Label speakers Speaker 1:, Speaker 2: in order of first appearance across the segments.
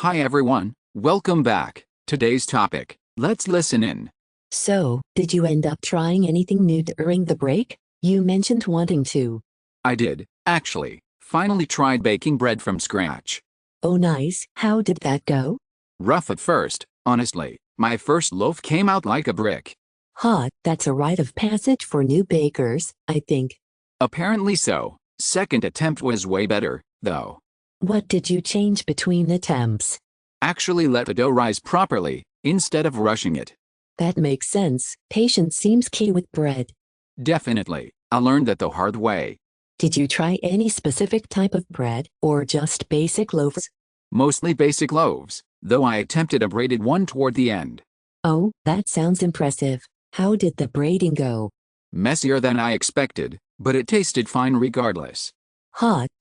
Speaker 1: Hi everyone, welcome back. Today's topic. Let's listen in.
Speaker 2: So, did you end up trying anything new during the break? You mentioned wanting to.
Speaker 1: I did, actually. Finally tried baking bread from scratch.
Speaker 2: Oh nice, how did that go?
Speaker 1: Rough at first, honestly. My first loaf came out like a brick.
Speaker 2: That's a rite of passage for new bakers, I think.
Speaker 1: Apparently so. Second attempt was way better, though.
Speaker 2: What did you change between attempts?
Speaker 1: Actually let the dough rise properly, instead of rushing it.
Speaker 2: That makes sense. Patience seems key with bread.
Speaker 1: Definitely. I learned that the hard way.
Speaker 2: Did you try any specific type of bread, or just basic loaves?
Speaker 1: Mostly basic loaves, though I attempted a braided one toward the end.
Speaker 2: Oh, that sounds impressive. How did the braiding go?
Speaker 1: Messier than I expected, but it tasted fine regardless.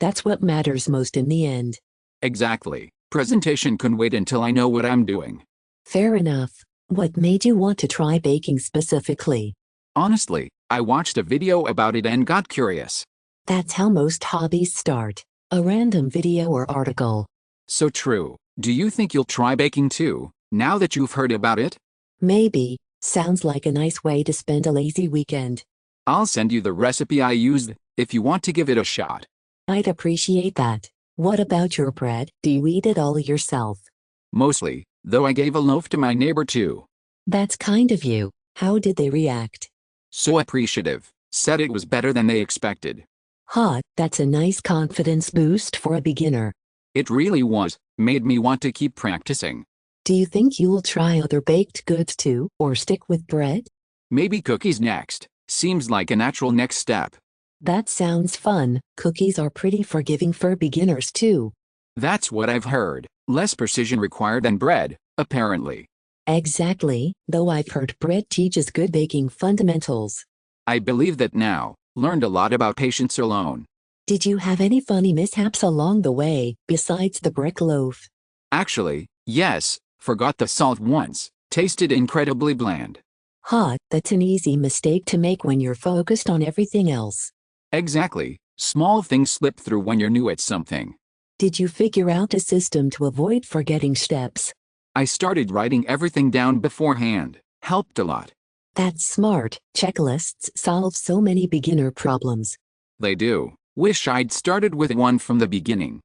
Speaker 2: That's what matters most in the end.
Speaker 1: Exactly. Presentation can wait until I know what I'm doing.
Speaker 2: Fair enough. What made you want to try baking specifically?
Speaker 1: Honestly, I watched a video about it and got curious.
Speaker 2: That's how most hobbies start. A random video or article.
Speaker 1: So true. Do you think you'll try baking too, now that you've heard about it?
Speaker 2: Maybe. Sounds like a nice way to spend a lazy weekend.
Speaker 1: I'll send you the recipe I used, if you want to give it a shot.
Speaker 2: I'd appreciate that. What about your bread? Do you eat it all yourself?
Speaker 1: Mostly, though I gave a loaf to my neighbor too.
Speaker 2: That's kind of you. How did they react?
Speaker 1: So appreciative. Said it was better than they expected.
Speaker 2: That's a nice confidence boost for a beginner.
Speaker 1: It really was. Made me want to keep practicing.
Speaker 2: Do you think you'll try other baked goods too, or stick with bread?
Speaker 1: Maybe cookies next. Seems like a natural next step.
Speaker 2: That sounds fun. Cookies are pretty forgiving for beginners too.
Speaker 1: That's what I've heard. Less precision required than bread, apparently.
Speaker 2: Exactly, though I've heard bread teaches good baking fundamentals.
Speaker 1: I believe that now. Learned a lot about patience alone.
Speaker 2: Did you have any funny mishaps along the way, besides the brick loaf?
Speaker 1: Actually, yes. Forgot the salt once. Tasted incredibly bland.
Speaker 2: That's an easy mistake to make when you're focused on everything else.
Speaker 1: Exactly. Small things slip through when you're new at something.
Speaker 2: Did you figure out a system to avoid forgetting steps?
Speaker 1: I started writing everything down beforehand. Helped a lot.
Speaker 2: That's smart. Checklists solve so many beginner problems.
Speaker 1: They do. Wish I'd started with one from the beginning.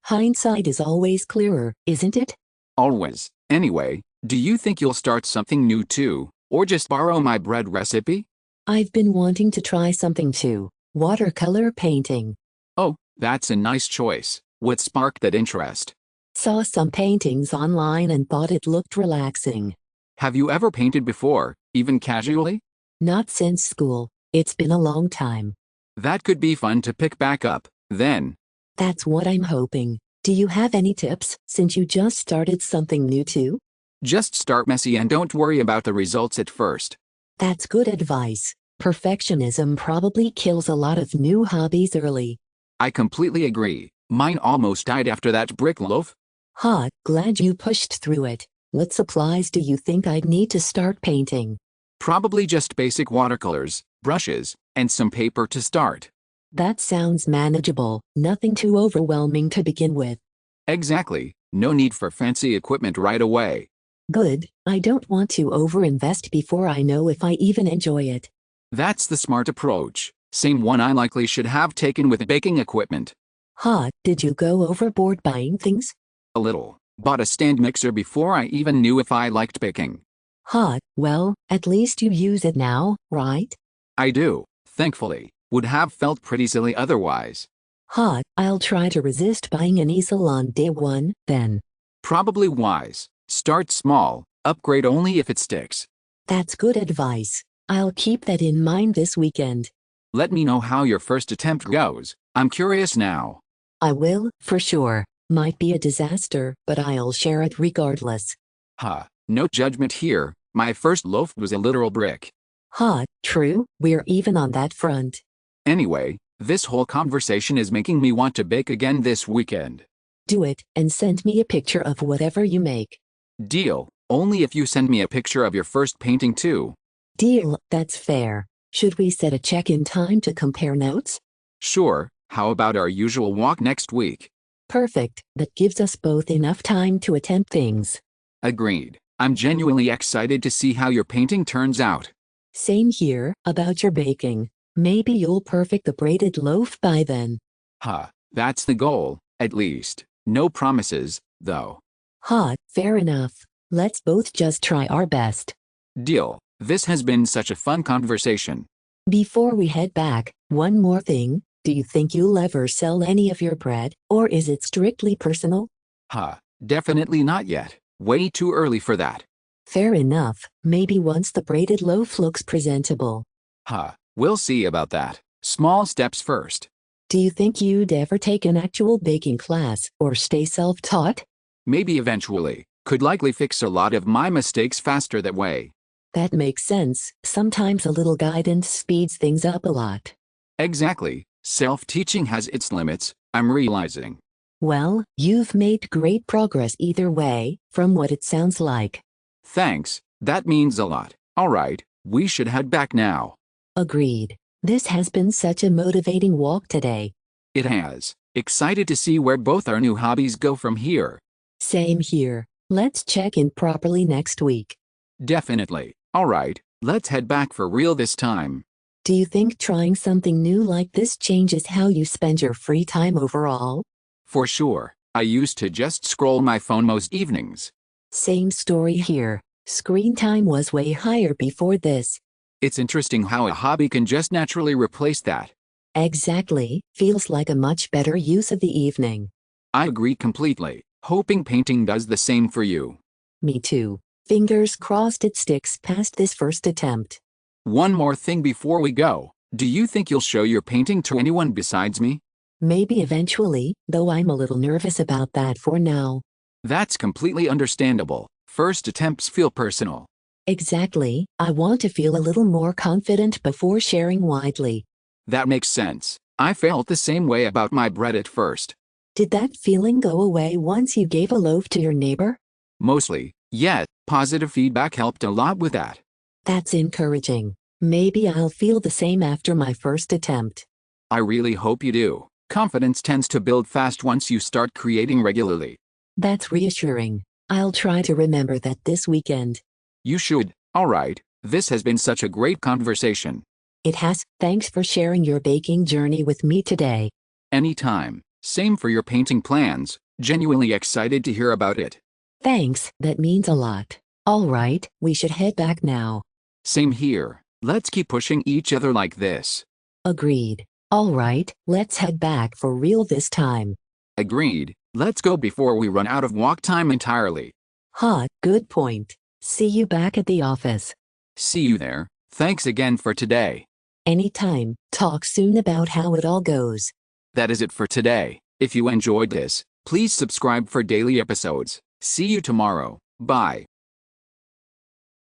Speaker 2: Hindsight is always clearer, isn't it?
Speaker 1: Always. Anyway, do you think you'll start something new too, or just borrow my bread recipe?
Speaker 2: I've been wanting to try something too. Watercolor painting.
Speaker 1: Oh, that's a nice choice. What sparked that interest?
Speaker 2: Saw some paintings online and thought it looked relaxing.
Speaker 1: Have you ever painted before, even casually?
Speaker 2: Not since school. It's been a long time.
Speaker 1: That could be fun to pick back up, then.
Speaker 2: That's what I'm hoping. Do you have any tips, since you just started something new too?
Speaker 1: Just start messy and don't worry about the results at first.
Speaker 2: That's good advice. Perfectionism probably kills a lot of new hobbies early.
Speaker 1: I completely agree. Mine almost died after that brick loaf.
Speaker 2: Glad you pushed through it. What supplies do you think I'd need to start painting?
Speaker 1: Probably just basic watercolors, brushes, and some paper to start.
Speaker 2: That sounds manageable, nothing too overwhelming to begin with.
Speaker 1: Exactly. No need for fancy equipment right away.
Speaker 2: Good. I don't want to overinvest before I know if I even enjoy it.
Speaker 1: That's the smart approach. Same one I likely should have taken with baking equipment.
Speaker 2: Did you go overboard buying things?
Speaker 1: A little. Bought a stand mixer before I even knew if I liked baking.
Speaker 2: Well, at least you use it now, right?
Speaker 1: I do, thankfully. Would have felt pretty silly otherwise.
Speaker 2: I'll try to resist buying an easel on day one, then.
Speaker 1: Probably wise. Start small, upgrade only if it sticks.
Speaker 2: That's good advice. I'll keep that in mind this weekend.
Speaker 1: Let me know how your first attempt goes. I'm curious now.
Speaker 2: I will, for sure. Might be a disaster, but I'll share it regardless.
Speaker 1: No judgment here. My first loaf was a literal brick.
Speaker 2: True, we're even on that front.
Speaker 1: Anyway, this whole conversation is making me want to bake again this weekend.
Speaker 2: Do it, and send me a picture of whatever you make.
Speaker 1: Deal. Only if you send me a picture of your first painting too.
Speaker 2: Deal, that's fair. Should we set a check-in time to compare notes?
Speaker 1: Sure. How about our usual walk next week?
Speaker 2: Perfect, that gives us both enough time to attempt things.
Speaker 1: Agreed. I'm genuinely excited to see how your painting turns out.
Speaker 2: Same here, about your baking. Maybe you'll perfect the braided loaf by then.
Speaker 1: That's the goal, at least. No promises, though.
Speaker 2: Fair enough. Let's both just try our best.
Speaker 1: Deal. This has been such a fun conversation.
Speaker 2: Before we head back, one more thing. Do you think you'll ever sell any of your bread, or is it strictly personal?
Speaker 1: Definitely not yet. Way too early for that.
Speaker 2: Fair enough. Maybe once the braided loaf looks presentable.
Speaker 1: We'll see about that. Small steps first.
Speaker 2: Do you think you'd ever take an actual baking class, or stay self-taught?
Speaker 1: Maybe eventually. Could likely fix a lot of my mistakes faster that way.
Speaker 2: That makes sense. Sometimes a little guidance speeds things up a lot.
Speaker 1: Exactly. Self-teaching has its limits, I'm realizing.
Speaker 2: Well, you've made great progress either way, from what it sounds like.
Speaker 1: Thanks, that means a lot. Alright, we should head back now.
Speaker 2: Agreed. This has been such a motivating walk today.
Speaker 1: It has. Excited to see where both our new hobbies go from here.
Speaker 2: Same here. Let's check in properly next week.
Speaker 1: Definitely. Alright, let's head back for real this time.
Speaker 2: Do you think trying something new like this changes how you spend your free time overall?
Speaker 1: For sure. I used to just scroll my phone most evenings.
Speaker 2: Same story here. Screen time was way higher before this.
Speaker 1: It's interesting how a hobby can just naturally replace that.
Speaker 2: Exactly. Feels like a much better use of the evening.
Speaker 1: I agree completely. Hoping painting does the same for you.
Speaker 2: Me too. Fingers crossed it sticks past this first attempt.
Speaker 1: One more thing before we go. Do you think you'll show your painting to anyone besides me?
Speaker 2: Maybe eventually, though I'm a little nervous about that for now.
Speaker 1: That's completely understandable. First attempts feel personal.
Speaker 2: Exactly. I want to feel a little more confident before sharing widely.
Speaker 1: That makes sense. I felt the same way about my bread at first.
Speaker 2: Did that feeling go away once you gave a loaf to your neighbor?
Speaker 1: Mostly, yet, positive feedback helped a lot with that.
Speaker 2: That's encouraging. Maybe I'll feel the same after my first attempt.
Speaker 1: I really hope you do. Confidence tends to build fast once you start creating regularly.
Speaker 2: That's reassuring. I'll try to remember that this weekend.
Speaker 1: You should. Alright, this has been such a great conversation.
Speaker 2: It has. Thanks for sharing your baking journey with me today.
Speaker 1: Anytime. Same for your painting plans. Genuinely excited to hear about it.
Speaker 2: Thanks, that means a lot. Alright, we should head back now.
Speaker 1: Same here. Let's keep pushing each other like this.
Speaker 2: Agreed. Alright, let's head back for real this time.
Speaker 1: Agreed. Let's go before we run out of walk time entirely.
Speaker 2: Good point. See you back at the office.
Speaker 1: See you there. Thanks again for today.
Speaker 2: Anytime. Talk soon about how it all goes.
Speaker 1: That is it for today. If you enjoyed this, please subscribe for daily episodes. See you tomorrow. Bye.